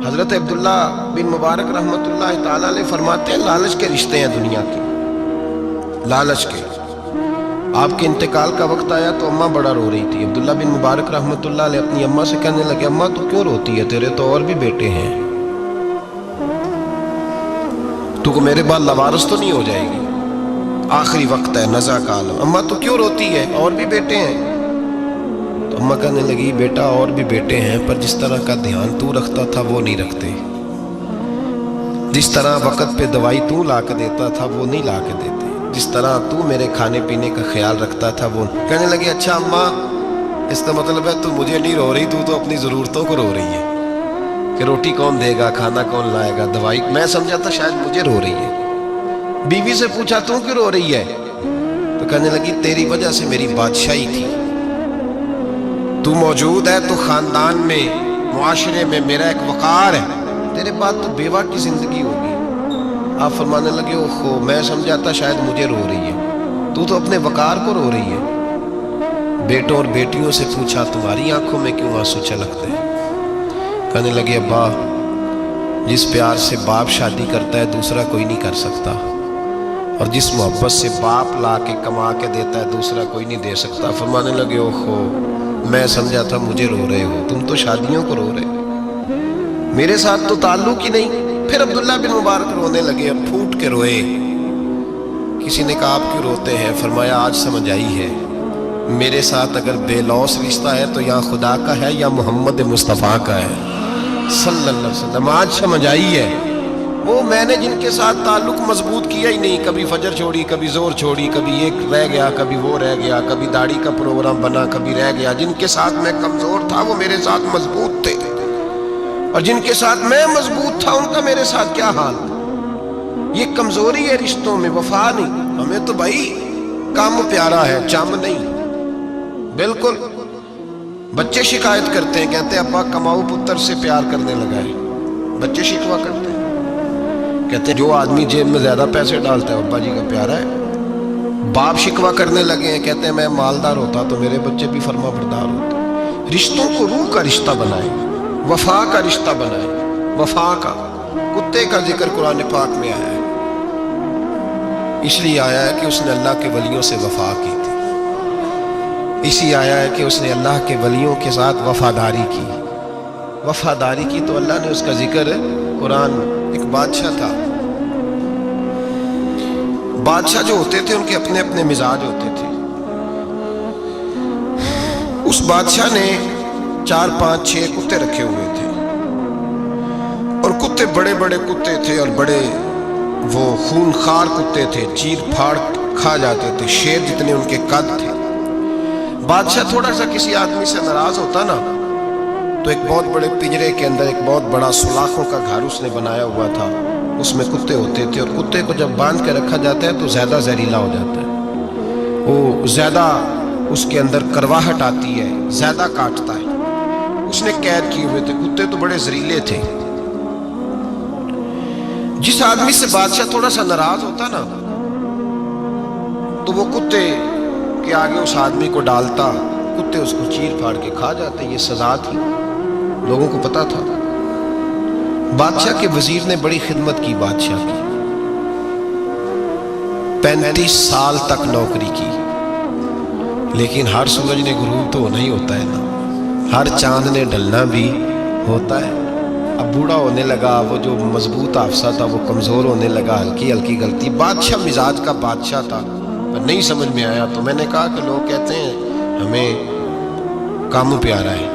حضرت عبداللہ بن مبارک رحمتہ تعالیٰ علیہ فرماتے ہیں لالچ کے رشتے ہیں دنیا کے، لالچ کے۔ آپ کے انتقال کا وقت آیا تو اماں بڑا رو رہی تھی۔ عبداللہ بن مبارک رحمتہ اللہ علیہ اپنی اماں سے کہنے لگے اماں تو کیوں روتی ہے، تیرے تو اور بھی بیٹے ہیں، تو کو میرے بعد لوارث تو نہیں ہو جائے گی، آخری وقت ہے، نزع کا عالم، اماں تو کیوں روتی ہے، اور بھی بیٹے ہیں؟ تو اماں کہنے لگی بیٹا اور بھی بیٹے ہیں، پر جس طرح کا دھیان تو رکھتا تھا وہ نہیں رکھتے، جس طرح وقت پہ دوائی تو لا کے دیتا تھا وہ نہیں لا کے دیتے، جس طرح تو میرے کھانے پینے کا خیال رکھتا تھا وہ۔ کہنے لگے اچھا اماں اس کا مطلب ہے تو مجھے نہیں رو رہی، تو اپنی ضرورتوں کو رو رہی ہے کہ روٹی کون دے گا، کھانا کون لائے گا، دوائی۔ میں سمجھا تھا شاید مجھے رو رہی ہے۔ بیوی سے پوچھا تو کیوں رو رہی ہے، تو کہنے لگی تیری وجہ سے میری بادشاہی تھی، تو موجود ہے تو خاندان میں معاشرے میں میرا ایک وقار ہے، تیرے بعد تو بیوہ کی زندگی ہوگی۔ آپ فرمانے لگے اوہو میں سمجھا تھا شاید مجھے رو رہی ہے، تو اپنے وقار کو رو رہی ہے۔ بیٹوں اور بیٹیوں سے پوچھا تمہاری آنکھوں میں کیوں آنسو چھلکتے ہیں؟ کہنے لگے ابا جس پیار سے باپ شادی کرتا ہے دوسرا کوئی نہیں کر سکتا، اور جس محبت سے باپ لا کے کما کے دیتا ہے دوسرا کوئی نہیں دے سکتا۔ فرمانے لگے اوہو میں سمجھا تھا مجھے رو رہے ہو، تم تو شادیوں کو رو رہے، میرے ساتھ تو تعلق ہی نہیں۔ پھر عبداللہ بن مبارک رونے لگے اور پھوٹ کے روئے۔ کسی نے کہا آپ کیوں روتے ہیں؟ فرمایا آج سمجھ آئی ہے، میرے ساتھ اگر بے لوث رشتہ ہے تو یا خدا کا ہے یا محمد مصطفیٰ کا ہے صلی اللہ علیہ وسلم۔ آج سمجھ آئی ہے، وہ میں نے جن کے ساتھ تعلق مضبوط کیا ہی نہیں، کبھی فجر چھوڑی، کبھی زور چھوڑی، کبھی ایک رہ گیا، کبھی وہ رہ گیا، کبھی داڑھی کا پروگرام بنا، کبھی رہ گیا۔ جن کے ساتھ میں کمزور تھا وہ میرے ساتھ مضبوط تھے، اور جن کے ساتھ میں مضبوط تھا ان کا میرے ساتھ کیا حال تھا۔ یہ کمزوری ہے رشتوں میں، وفا نہیں۔ ہمیں تو بھائی کام پیارا ہے، چم نہیں۔ بالکل بچے شکایت کرتے ہیں، کہتے ہیں ابا کماؤ پتر سے پیار کرنے لگا ہے، بچے شکوا کرتے ہیں، کہتے ہیں جو آدمی جیب میں زیادہ پیسے ڈالتا ہے ابا جی کا پیارا ہے۔ باپ شکوا کرنے لگے ہیں، کہتے ہیں میں مالدار ہوتا تو میرے بچے بھی فرما بردار ہوتے۔ رشتوں کو روح کا رشتہ بنائیں، وفا کا رشتہ بنائیں، وفا کا۔ کتے کا ذکر قرآن پاک میں آیا ہے، اس لیے آیا ہے کہ اس نے اللہ کے ولیوں سے وفا کی تھی، اسی آیا ہے کہ اس نے اللہ کے ولیوں کے ساتھ وفاداری کی، وفاداری کی تو اللہ نے اس کا ذکر قرآن۔ ایک بادشاہ تھا، بادشاہ جو ہوتے تھے ان کے اپنے اپنے مزاج ہوتے تھے۔ اس بادشاہ نے 4 5 6 کتے رکھے ہوئے تھے، اور کتے بڑے بڑے کتے تھے، اور بڑے وہ خونخوار کتے تھے، چیر پھاڑ کھا جاتے تھے، شیر جتنے ان کے قد تھے۔ بادشاہ تھوڑا سا کسی آدمی سے ناراض ہوتا نا تو ایک بہت بڑے پنجرے کے اندر ایک بہت بڑا سلاخوں کا گھر اس نے بنایا ہوا تھا، اس میں کتے ہوتے تھے، اور کتے کو جب باندھ کے رکھا جاتا ہے تو زیادہ زہریلا ہو جاتا ہے، وہ زیادہ اس کے اندر کرواہٹ آتی ہے، زیادہ کاٹتا ہے۔ اس نے قید کیے ہوئے تھے، کتے تو بڑے زہریلے تھے۔ جس آدمی سے بادشاہ تھوڑا سا ناراض ہوتا نا تو وہ کتے کے آگے اس آدمی کو ڈالتا، کتے اس کو چیر پھاڑ کے کھا جاتے۔ یہ سزا تھی، لوگوں کو پتا تھا۔ بادشاہ کے وزیر نے بڑی خدمت کی بادشاہ کی، 35 سال تک نوکری کی، لیکن ہر سورج نے غروب تو ہونا ہی ہوتا ہے نا، ہر چاند نے ڈھلنا بھی ہوتا ہے۔ اب بوڑھا ہونے لگا، وہ جو مضبوط حافظہ تھا وہ کمزور ہونے لگا، ہلکی ہلکی غلطی۔ بادشاہ مزاج کا بادشاہ تھا، پر نہیں سمجھ میں آیا، تو میں نے کہا کہ لوگ کہتے ہیں ہمیں کام پیارا ہے،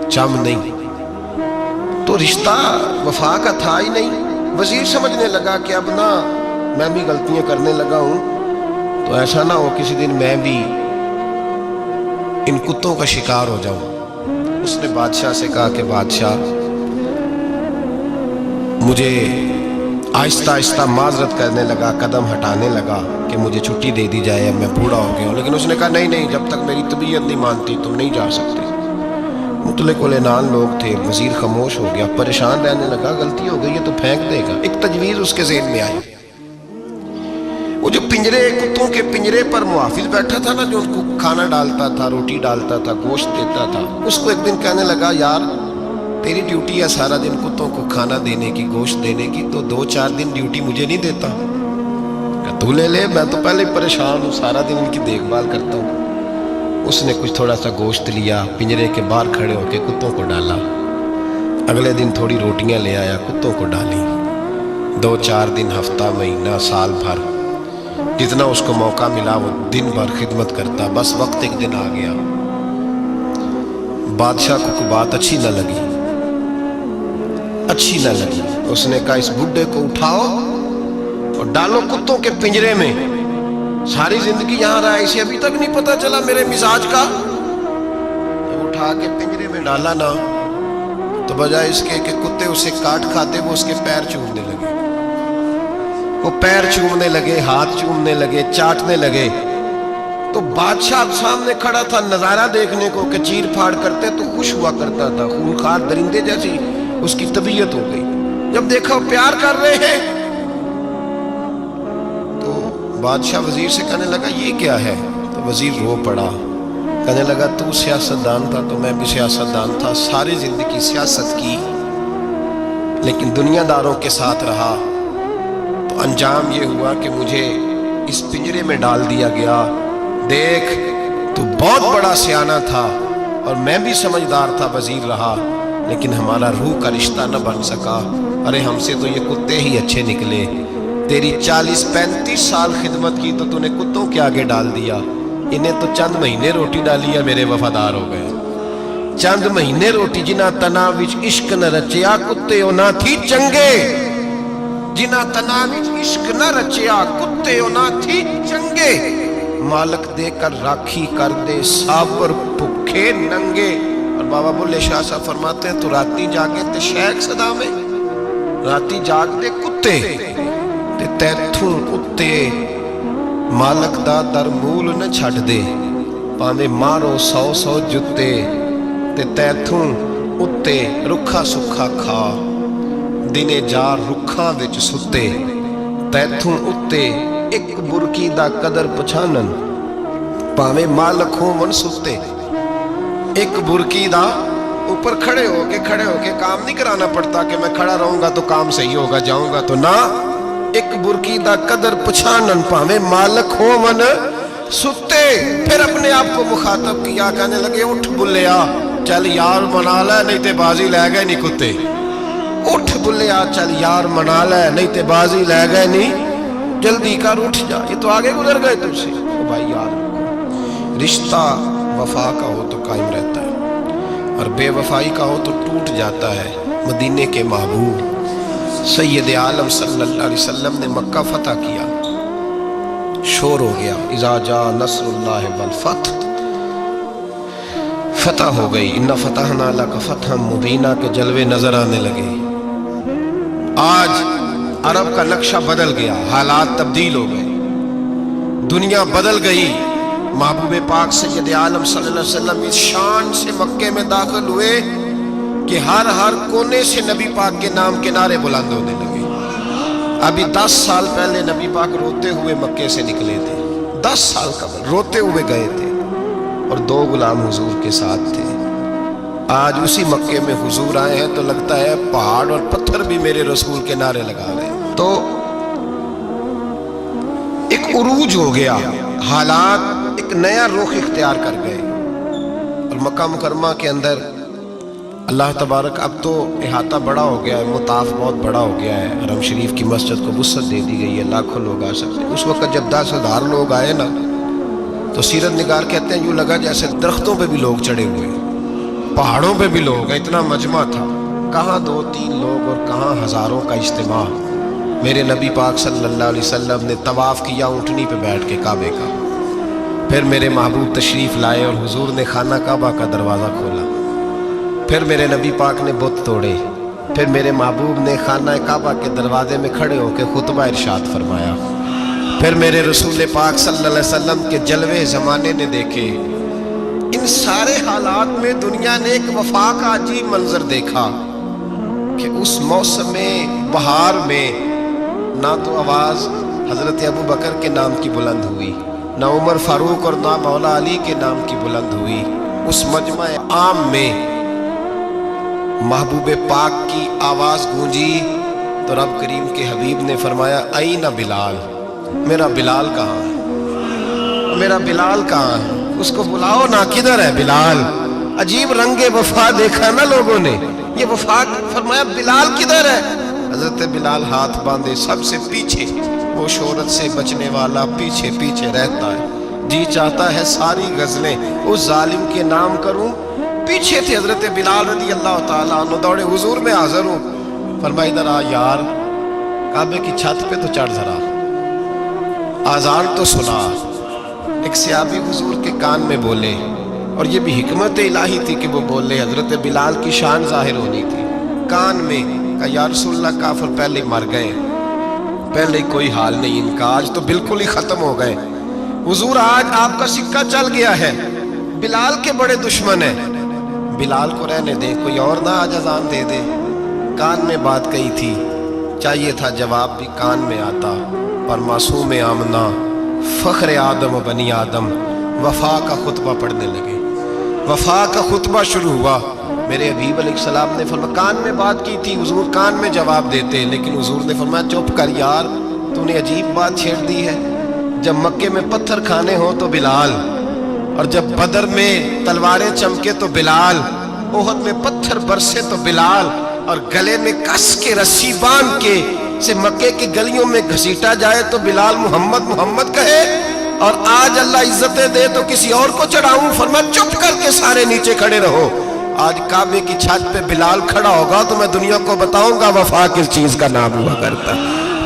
چم نہیں، تو رشتہ وفا کا تھا ہی نہیں۔ وزیر سمجھنے لگا کہ اب نہ میں بھی غلطیاں کرنے لگا ہوں، تو ایسا نہ ہو کسی دن میں بھی ان کتوں کا شکار ہو جاؤں۔ اس نے بادشاہ سے کہا کہ بادشاہ مجھے آہستہ آہستہ معذرت کرنے لگا، قدم ہٹانے لگا کہ مجھے چھٹی دے دی جائے، اب میں بوڑھا ہو گیا ہوں۔ لیکن اس نے کہا نہیں نہیں، جب تک میری طبیعت نہیں مانتی تم نہیں جا سکتے۔ مطلق العنان لوگ تھے، وزیر خاموش ہو گیا، پریشان رہنے لگا، غلطی ہو گئی ہے تو پھینک دے گا۔ ایک تجویز اس کے ذہن میں آئی، وہ جو پنجرے کتوں کے پنجرے پر محافظ بیٹھا تھا نا، جو ان کو کھانا ڈالتا تھا، روٹی ڈالتا تھا، گوشت دیتا تھا، اس کو ایک دن کہنے لگا یار तेरी ड्यूटी है सारा दिन कुत्तों को खाना देने की, गोश्त देने की, तो 2-4 दिन ड्यूटी मुझे नहीं देता? तू ले ले, मैं तो पहले ही परेशान हूँ, सारा दिन इनकी देखभाल करता हूँ। उसने कुछ थोड़ा सा गोश्त लिया, पिंजरे के बाहर खड़े होकर कुत्तों को डाला। अगले दिन थोड़ी रोटियां ले आया, कुत्तों को डाली। 2-4 दिन, हफ्ता, महीना, साल भर, जितना उसको मौका मिला वो दिन भर खिदमत करता। बस वक्त एक दिन आ गया, बादशाह को कोई बात अच्छी न लगी। उसने कहा इस बुड्ढे को उठाओ और डालो कुत्तों के पिंजरे में। सारी जिंदगी यहाँ रहा, इसे अभी तक नहीं पता चला मेरे मिजाज का। उठा के पिंजरे में डाला ना, तो बजाय इसके कि कुत्ते उसे काट खाते, वो उसके पैर चूमने लगे। वो पैर चूमने लगे, हाथ चूमने लगे, चाटने लगे। तो बादशाह सामने खड़ा था नजारा देखने को कि चीर फाड़ करते तो खुश हुआ करता था, खूंखार दरिंदे जैसी उसकी तबीयत हो गई। जब देखा वो प्यार कर रहे हैं, तो बादशाह वजीर से कहने लगा ये क्या है? तो वजीर रो पड़ा, कहने लगा तू सियासतदान था तो मैं भी सियासतदान था, सारी जिंदगी सियासत की, लेकिन दुनियादारों के साथ रहा तो अंजाम ये हुआ कि मुझे इस पिंजरे में डाल दिया गया। देख, तू बहुत बड़ा सियाना था और मैं भी समझदार था, वजीर रहा, लेकिन हमारा रूह का रिश्ता न बन सका। अरे हमसे तो ये कुत्ते ही अच्छे निकले। तेरी 40-35 साल खिदमत की तो तूने कुत्तों के आगे डाल दिया। इन्हें तो चंद महीने रोटी डाली है, मेरे वफादार हो गए। चंद महीने रोटी, जिन्हां तना विच इश्क न रचिया, कुत्ते ना थी चंगे। जिन्हां तना विच इश्क न रचिया, कुत्ते ना थी चंगे। मालक देकर राखी कर दे, साबर भुखे नंगे। और बाबा बुल्ले शाह साहब फरमाते हैं, तो राती जागे ते शेख सदा में, राती जागते कुत्ते ते तैथू उत्ते मालक दा दर मूल न छड़ दे। भावें मारो 100 जुत्ते ते तैथू उत्ते रुखा सुखा खा। दिने जा रुखा विच सुते, तैथू उत्ते एक बुरकी दा कदर पछानन। भावें मालक हो मन सुते, एक बुरकी दा ऊपर खड़े होके काम नहीं कराना पड़ता कि मैं खड़ा रहूंगा तो काम सही होगा, जाऊंगा तो ना। एक बुरकी दा कदर पछानन, भावें मालक हो मन सुते। फिर अपने आप को मुखातब किया, कहने लगे उठ बुल्लिया, चल यार मना ले, नहीं ते बाजी ले गए नहीं कुत्ते। उठ बुल्लिया, चल यार मना ले, नहीं ते बाजी ले गए नहीं, जल्दी कर उठ जा, ये तो आगे गुजर गए तुझसे। तो भाई यार, रिश्ता वफा का हो तो कायम रहता है और बेवफाई का हो तो टूट जाता है। मदीने के महबूब सैयद आलम सल्लल्लाहु अलैहि वसल्लम ने मक्का फतह किया, शोर हो गया, इज़ा जा नस्रुल्लाह वल फतह, फतह हो गई। इन्ना फतहना लका फतहम मुबीना के जलवे नजर आने लगे। आज अरब का नक्शा बदल गया, हालात तब्दील हो गए, दुनिया बदल गई। महबूब पाक सैयद आलम सल्लल्लाहु अलैहि वसल्लम इस शान से मक्के में दाखिल हुए कि हर कोने से नबी पाक के नाम के नारे बुलंद होने लगे। अभी 10 साल पहले नबी पाक रोते हुए मक्के से निकले थे, 10 साल कबल रोते हुए गए थे और 2 गुलाम हुजूर के साथ थे। आज उसी मक्के में हुजूर आए हैं तो लगता है पहाड़ और पत्थर भी मेरे रसूल के नारे लगा रहे हैं। तो एक उरूज हो गया, हालात एक नया रुख इख्तियार कर गए और मक्का मुकरमा के अंदर अल्लाह तबारक, अब तो इहाता बड़ा हो गया है, मुताफ बहुत बड़ा हो गया है, हरम शरीफ की मस्जिद को वुसअत दे दी गई है, लाखों लोग आ सकते हैं। उस वक्त जब 10,000 लोग आए ना, तो सीरत निगार कहते हैं यूँ लगा जैसे दरख्तों पे भी लोग चढ़े हुए, पहाड़ों पे भी लोग, इतना मजमा था। कहाँ 2-3 लोग और कहाँ हज़ारों का इज्तिमा। मेरे नबी पाक सल्लल्लाहु अलैहि वसल्लम ने तवाफ़ किया ऊँटनी पे बैठ के काबे का। फिर मेरे महबूब तशरीफ़ लाए और हुजूर ने खाना काबा का दरवाज़ा खोला। फिर मेरे नबी पाक ने बुत तोड़े। फिर मेरे महबूब ने खाना काबा के दरवाजे में खड़े होकर खुतबा इरशाद फरमाया। फिर मेरे रसूल पाक सल्लल्लाहु अलैहि वसल्लम के जलवे ज़माने ने देखे। इन सारे हालात में दुनिया ने एक वफा का अजीब मंजर देखा कि उस मौसम में बहार में ना तो आवाज़ हज़रत अबू बकर के नाम की बुलंद हुई, ना उमर फारूक और ना मौला अली के नाम की बुलंद हुई। उस मजमा आम में महबूब पाक की आवाज़ गूंजी तो रब करीम के हबीब ने फरमाया ऐना बिलाल, मेरा बिलाल कहाँ है, मेरा बिलाल कहाँ है, उसको बुलाओ ना, किधर है बिलाल। अजीब रंगे वफा देखा ना लोगों ने, ये वफा। फरमाया बिलाल किधर है। हजरत बिलाल हाथ बांधे सबसे पीछे, वो शोहरत से बचने वाला पीछे पीछे रहता है। जी चाहता है सारी गजलें उस जालिम के नाम करूं। पीछे थे हजरत बिलाल रदी अल्लाह ताला अन्हु, दौड़े हुजूर में हाजिर हूं। फरमाया इधर आ यार, काबे की छत पे तो चढ़ जरा, आजान तो सुना। एक सहाबी हुजूर के कान में बोले, और ये भी हिकमत इलाही थी कि वो बोले, हजरत बिलाल की शान जाहिर होनी थी। कान में का या रसूलल्लाह, काफिर पहले ही मर गए, पहले ही कोई हाल नहीं इनका, आज तो बिल्कुल ही खत्म हो गए। हुजूर आज आपका सिक्का चल गया है, बिलाल के बड़े दुश्मन हैं, बिलाल को रहने दे, कोई और ना आज अजान दे दे। कान में बात कही थी, चाहिए था जवाब भी कान में आता, पर मासूम आमना फख्र आदम बनी आदम वफा का खुतबा पढ़ने लगे। वफा का खुतबा शुरू हुआ। मेरे हबीब अलैहिस्सलाम ने फरमाया, कान में बात की थी, हुजूर कान में जवाब देते, लेकिन हुजूर ने फरमाया चुप कर यार, तूने अजीब बात छेड़ दी है। जब मक्के में पत्थर खाने हो तो बिलाल, और जब बदर में तलवारें चमके तो बिलाल, ओहद में पत्थर बरसे तो बिलाल, और गले में कस के रस्सी बांध के से मक्के की गलियों में घसीटा जाए तो बिलाल मोहम्मद मोहम्मद कहे। और आज अल्लाह इज्जतें दे तो किसी और को चढ़ाऊं। फरमाया चुप करके सारे नीचे खड़े रहो। आज काबे की छत पे बिलाल खड़ा होगा तो मैं दुनिया को बताऊंगा वफा किस चीज का नाम हुआ करता।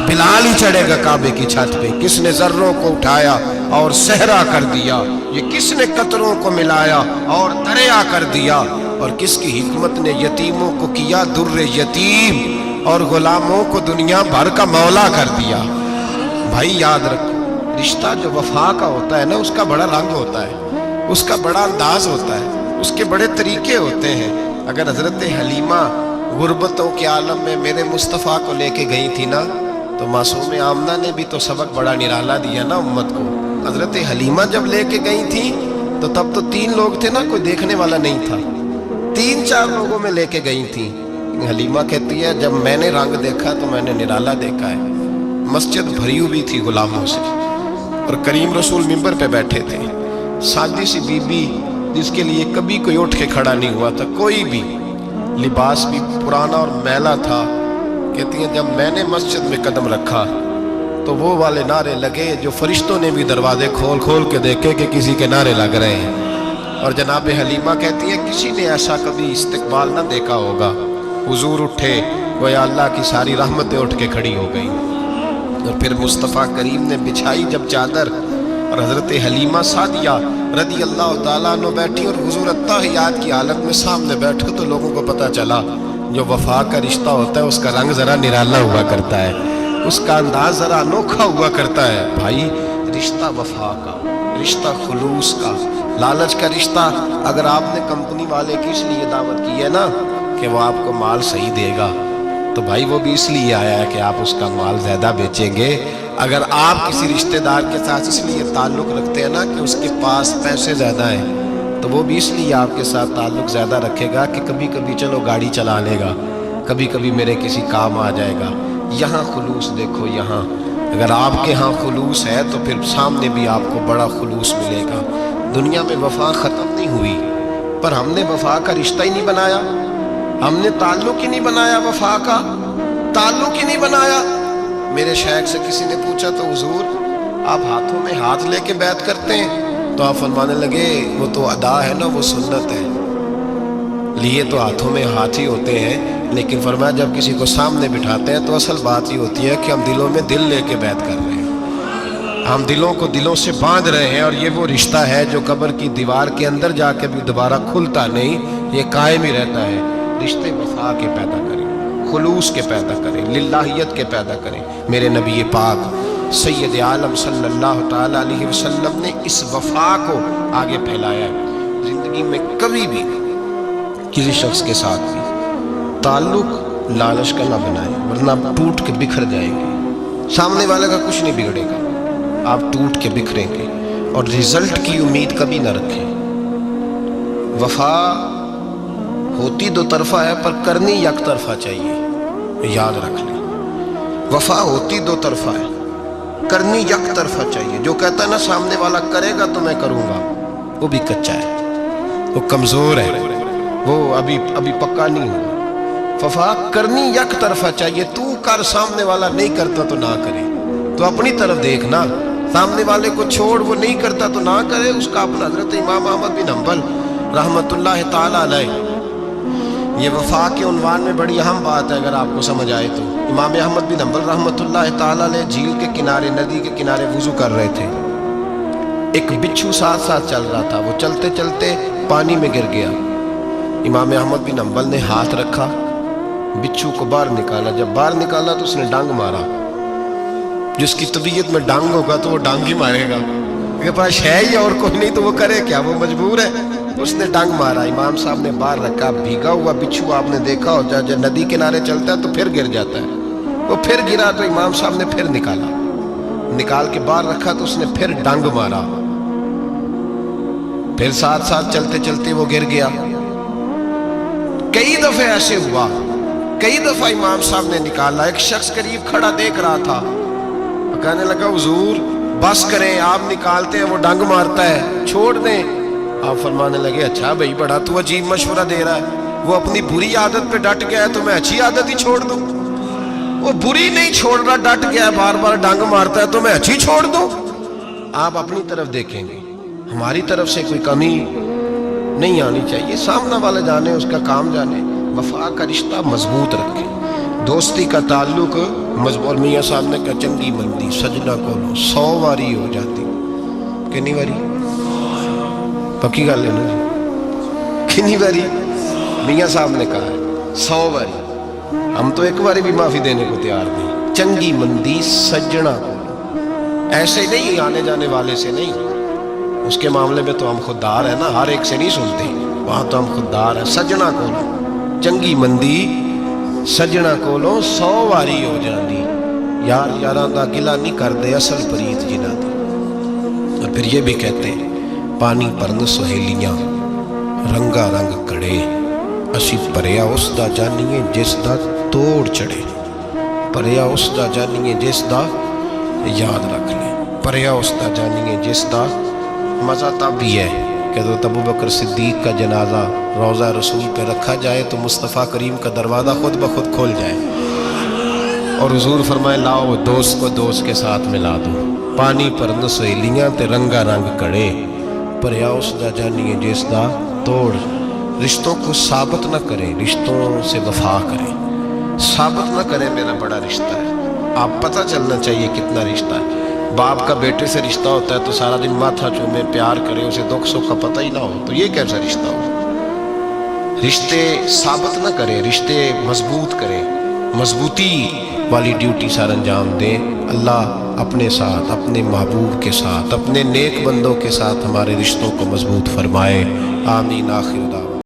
बिलाल ही चढ़ेगा काबे की छत पे। किसने जर्रों को उठाया और सहरा कर दिया, ये किसने कतरों को मिलाया और दरिया कर दिया, और किसकी हिकमत ने यतीमों को किया दुर्रे यतीम और गुलामों को दुनिया भर का मौला कर दिया। भाई याद रखो, रिश्ता जो वफा का होता है ना, उसका बड़ा रंग होता है, उसका बड़ा अंदाज होता है, उसके बड़े तरीके होते हैं। अगर हजरत हलीमा गुर्बतों के आलम में मेरे मुस्तफ़ा को लेके गई थी ना, तो मासूम आमना ने भी तो सबक बड़ा निराला दिया ना उम्मत को। हजरत हलीमा जब लेके गई थी तो तब तो 3 लोग थे ना, कोई देखने वाला नहीं था, 3-4 लोगों में लेके गई थी। हलीमा कहती है जब मैंने रंग देखा तो मैंने निराला देखा है। मस्जिद भरी हुई थी गुलामों से, और करीम रसूल मिंबर पे बैठे थे। सादी सी बीबी जिसके लिए कभी कोई उठ के खड़ा नहीं हुआ था, कोई भी, लिबास भी पुराना और मैला था। कहती है जब मैंने मस्जिद में कदम रखा तो वो वाले नारे लगे जो फरिश्तों ने भी दरवाजे खोल खोल के देखे कि किसी के नारे लग रहे हैं। और जनाब हलीमा कहती है किसी ने ऐसा कभी इस्तकबाल ना देखा होगा। हुजूर उठे, गोया अल्लाह की सारी रहमतें उठ के खड़ी हो गई। और फिर मुस्तफ़ा करीम ने बिछाई जब चादर, और हज़रत हलीमा सादिया रदी अल्लाह ताला अन्हा बैठी, और हुजूर अत्तहियात की हालत में सामने बैठो तो लोगों को पता चला जो वफा का रिश्ता होता है उसका रंग ज़रा निराला हुआ करता है, उसका अंदाज ज़रा अनोखा हुआ करता है। भाई रिश्ता वफा का, रिश्ता खुलूस का, लालच का रिश्ता। अगर आपने कंपनी वाले की इसलिए दावत की है ना कि वो आपको माल सही देगा, तो भाई वो भी इसलिए आया है कि आप उसका माल ज़्यादा बेचेंगे। अगर आप किसी रिश्तेदार के साथ इसलिए ताल्लुक़ रखते हैं ना कि उसके पास पैसे ज़्यादा हैं, तो वो भी इसलिए आपके साथ ताल्लुक़ ज़्यादा रखेगा कि कभी कभी चलो गाड़ी चला लेगा, कभी कभी मेरे किसी काम आ जाएगा। यहाँ खुलूस देखो, यहाँ अगर आपके यहाँ खुलूस है तो फिर सामने भी आपको बड़ा खुलूस मिलेगा। दुनिया में वफा ख़त्म नहीं हुई, पर हमने वफा का रिश्ता ही नहीं बनाया, हमने ताल्लुक़ ही नहीं बनाया, वफा का ताल्लुक़ ही नहीं बनाया। मेरे शेख से किसी ने पूछा तो हुजूर आप हाथों में हाथ लेके बैत करते हैं? तो आप फरमाने लगे वो तो अदा है ना, वो सुन्नत है, लिए तो हाथों में हाथ ही होते हैं, लेकिन फरमाया जब किसी को सामने बिठाते हैं तो असल बात ही होती है कि हम दिलों में दिल लेके बैत कर रहे हैं, हम दिलों को दिलों से बांध रहे हैं। और ये वो रिश्ता है जो कब्र की दीवार के अंदर जाके भी दोबारा खुलता नहीं, ये कायम ही रहता है। रिश्ते वफा के पैदा करें, खुलूस के पैदा करें, लिल्लाहियत के पैदा करें। मेरे नबी पाक सैयद आलम सल्लल्लाहु ताला अलैहि वसल्लम ने इस वफा को आगे फैलाया है। ज़िंदगी में कभी भी किसी शख्स के साथ भी ताल्लुक़ लालच का ना बनाए, वरना आप टूट के बिखर जाएंगे। सामने वाले का कुछ नहीं बिगड़ेगा, आप टूट के बिखरेंगे। और रिजल्ट की उम्मीद कभी ना रखें। वफा ہوتی دو طرفہ ہے پر کرنی یک طرفہ چاہیے، یاد رکھ لیں۔ وفا ہوتی دو طرفہ ہے، کرنی یک طرفہ چاہیے۔ جو کہتا ہے نا سامنے والا کرے گا تو میں کروں گا، وہ بھی کچا ہے، وہ کمزور ہے، وہ ابھی پکا نہیں ہوا۔ وفا کرنی یک طرفہ چاہیے، تو کر، سامنے والا نہیں کرتا تو نہ کرے۔ تو اپنی طرف دیکھنا، سامنے والے کو چھوڑ، وہ نہیں کرتا تو نہ کرے، اس کا اپنا۔ حضرت امام احمد بن حنبل رحمۃ اللہ تعالی علیہ، یہ وفا کے عنوان میں بڑی اہم بات ہے اگر آپ کو سمجھ آئے تو۔ امام احمد بن حنبل رحمۃ اللہ تعالی علیہ جھیل کے کنارے، ندی کے کنارے وضو کر رہے تھے۔ ایک بچھو ساتھ ساتھ چل رہا تھا، وہ چلتے چلتے پانی میں گر گیا۔ امام احمد بن حنبل نے ہاتھ رکھا، بچھو کو باہر نکالا۔ جب باہر نکالا تو اس نے ڈانگ مارا۔ جس کی طبیعت میں ڈانگ ہوگا تو وہ ڈانگ ہی مارے گا، میرے پاس ہے ہی اور کوئی نہیں تو وہ کرے کیا، وہ مجبور ہے۔ اس نے ڈانگ مارا، امام صاحب نے باہر رکھا۔ بھیگا ہوا بچھو آپ نے دیکھا ہو، جب ندی کنارے چلتا ہے تو پھر گر جاتا ہے، وہ پھر گرا تو امام صاحب نے پھر نکالا، نکال کے باہر رکھا تو اس نے پھر ڈانگ مارا، پھر ساتھ ساتھ چلتے چلتے وہ گر گیا۔ کئی دفعہ ایسے ہوا، کئی دفعہ امام صاحب نے نکالا۔ ایک شخص قریب کھڑا دیکھ رہا تھا، کہنے لگا حضور بس کریں، آپ نکالتے ہیں وہ ڈنگ مارتا ہے، چھوڑ دیں۔ آپ فرمانے لگے اچھا بھائی بڑا تو عجیب مشورہ دے رہا ہے، وہ اپنی بری عادت پہ ڈٹ گیا ہے تو میں اچھی عادت ہی چھوڑ دوں؟ وہ بری نہیں چھوڑ رہا، ڈٹ گیا ہے، بار بار ڈنگ مارتا ہے تو میں اچھی چھوڑ دوں؟ آپ اپنی طرف دیکھیں گے، ہماری طرف سے کوئی کمی نہیں آنی چاہیے، سامنے والے جانے، اس کا کام جانے۔ وفا کا رشتہ مضبوط رکھیں، دوستی کا تعلق مضبوط۔ میاں صاحب نے کہا چنگی مندی سجنا کو 100 واری ہو جاتی، کنی واری؟ پکی گل ہے نا جی، کنی واری؟ میاں صاحب نے کہا ہے 100 واری، ہم تو ایک باری بھی معافی دینے کو تیار نہیں۔ چنگی مندی سجنا کو، ایسے نہیں آنے جانے والے سے نہیں، اس کے معاملے میں تو ہم خوددار ہیں نا، ہر ایک سے نہیں سنتے، وہاں تو ہم خوددار ہیں۔ سجنا کو چنگی مندی سجنا کولوں 100 واری ہو جاندی، یار یاراں دا گلا نہیں کردے اصل پریت جنہاں دی۔ اور پھر یہ بھی کہتے ہیں پانی پرن سہیلیاں رنگا رنگ کڑے، اسی پریا اس دا جانیے جس دا توڑ چڑھے، پریا اس دا جانیے جس دا، یاد رکھ لیں، پریا اس دا جانیے جس دا۔ مزہ تب بھی ہے کہ حضرت ابوبکر صدیق کا جنازہ روضہ رسول پہ رکھا جائے تو مصطفیٰ کریم کا دروازہ خود بخود کھول جائے اور حضور فرمائے لاؤ دوست کو دوست کے ساتھ ملا دو، پانی پر سہیلیاں تے رنگا رنگ کڑے، پریا اس دا جانیے جس دا توڑ۔ رشتوں کو ثابت نہ کریں، رشتوں سے وفا کریں، ثابت نہ کریں میرا بڑا رشتہ ہے، آپ پتہ چلنا چاہیے کتنا رشتہ ہے۔ باپ کا بیٹے سے رشتہ ہوتا ہے تو سارا دن ماتھا چومے، پیار کرے، اسے دکھ سکھ کا پتہ ہی نہ ہو تو یہ کیسا رشتہ ہو؟ رشتے ثابت نہ کریں، رشتے مضبوط کریں، مضبوطی والی ڈیوٹی سر انجام دیں۔ اللہ اپنے ساتھ، اپنے محبوب کے ساتھ، اپنے نیک بندوں کے ساتھ ہمارے رشتوں کو مضبوط فرمائے، آمین۔ آخر